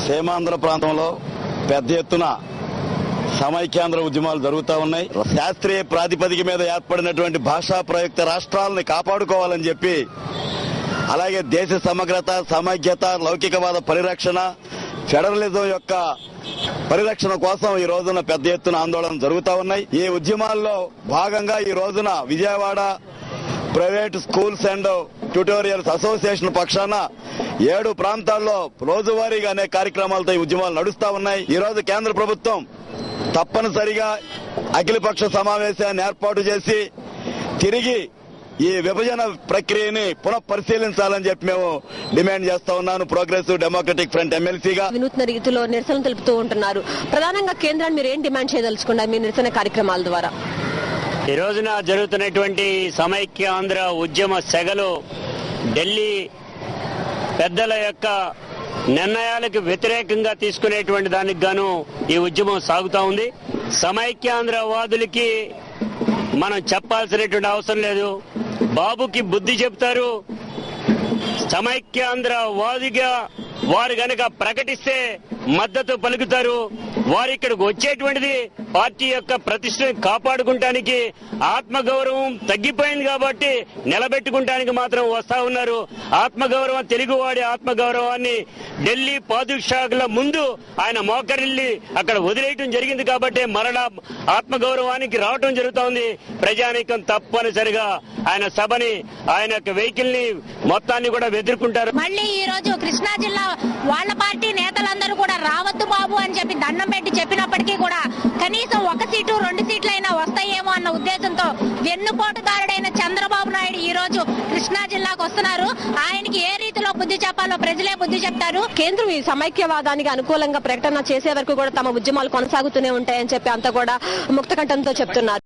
సీమాంధ్ర ప్రాంతంలో పెద్ద ఎత్తున సమైక్యాంధ్ర ఉద్యమాలు జరుగుతూ ఉన్నాయి. శాస్త్రీయ ప్రాతిపదిక మీద ఏర్పడినటువంటి భాషా ప్రయుక్త రాష్ట్రాలని కాపాడుకోవాలని చెప్పి, అలాగే దేశ సమగ్రత, సమైక్యత, లౌకికవాద పరిరక్షణ, ఫెడరలిజం యొక్క పరిరక్షణ కోసం ఈ రోజున పెద్ద ఎత్తున ఆందోళన జరుగుతూ ఉన్నాయి. ఈ ఉద్యమాల్లో భాగంగా ఈ రోజున Vijayawada private schools and tutorials association పక్షాన 7 ప్రాంతాల్లో రోజువారీగా అనేక కార్యక్రమాలతో ఈ ఉద్యమాలు నడుస్తా ఉన్నాయి. ఈ రోజు కేంద్ర ప్రభుత్వం తప్పనిసరిగా అఖిలపక్ష సమావేశాన్ని ఏర్పాటు చేసి తిరిగి ఈ విభజన ప్రక్రియని పునఃపరిశీలించాలని చెప్పి మేము డిమాండ్ చేస్తా ఉన్నాను. ప్రోగ్రెసివ్ డెమోక్రటిక్ ఫ్రంట్ ఎమ్మెల్సీగా వినూత్న రీతిలో నిరసన తెలుపుతూ ఉంటున్నారు. ప్రధానంగా కేంద్రాన్ని మీరు ఏం డిమాండ్ చేయదలుచుకున్నారు మీ నిరసన కార్యక్రమాల ద్వారా? ఈ రోజున జరుగుతున్నటువంటి సమైక్య ఆంధ్ర ఉద్యమ సెగలు ఢిల్లీ పెద్దల యొక్క నిర్ణయాలకు వ్యతిరేకంగా తీసుకునేటువంటి దానికి గాను ఈ ఉద్యమం సాగుతా ఉంది. సమైక్యాంధ్ర వాదులకి మనం చెప్పాల్సినటువంటి అవసరం లేదు. బాబుకి బుద్ధి చెప్తారు. సమైక్యాంధ్ర వాదిగా వారు గనక ప్రకటిస్తే మద్దతు పలుకుతారు. వారు ఇక్కడికి వచ్చేటువంటిది పార్టీ యొక్క ప్రతిష్టను కాపాడుకుంటానికి, ఆత్మగౌరవం తగ్గిపోయింది కాబట్టి నిలబెట్టుకుంటానికి మాత్రం వస్తా ఉన్నారు. ఆత్మగౌరవం, తెలుగువాడి ఆత్మగౌరవాన్ని ఢిల్లీ పాదుషాల ముందు ఆయన మోకరిల్లి అక్కడ వదిలేయటం జరిగింది కాబట్టి మరలా ఆత్మగౌరవానికి రావటం జరుగుతోంది. ప్రజానీకం తప్పనిసరిగా ఆయన సభని, ఆయన యొక్క వెహికల్ ని మొత్తాన్ని కూడా ఎదుర్కొంటారు. మళ్ళీ ఈ రోజు కృష్ణా జిల్లా వాళ్ళ పార్టీ నేతలందరూ కూడా రావద్దు బాబు అని చెప్పి దండం పెట్టి చెప్పినప్పటికీ కూడా కనీసం 1 సీటు 2 సీట్లైనా వస్తాయేమో అన్న ఉద్దేశంతో వెన్నుపోటుదారుడైన చంద్రబాబు నాయుడు ఈ రోజు కృష్ణా జిల్లాకు వస్తున్నారు. ఆయనకి ఏ రీతిలో బుద్ధి చెప్పాలో ప్రజలే బుద్ధి చెప్తారు. కేంద్రం ఈ సమైక్యవాదానికి అనుకూలంగా ప్రకటన చేసే వరకు కూడా తమ ఉద్యమాలు కొనసాగుతూనే ఉంటాయని చెప్పి అంతా కూడా ముక్తకంఠంతో చెప్తున్నారు.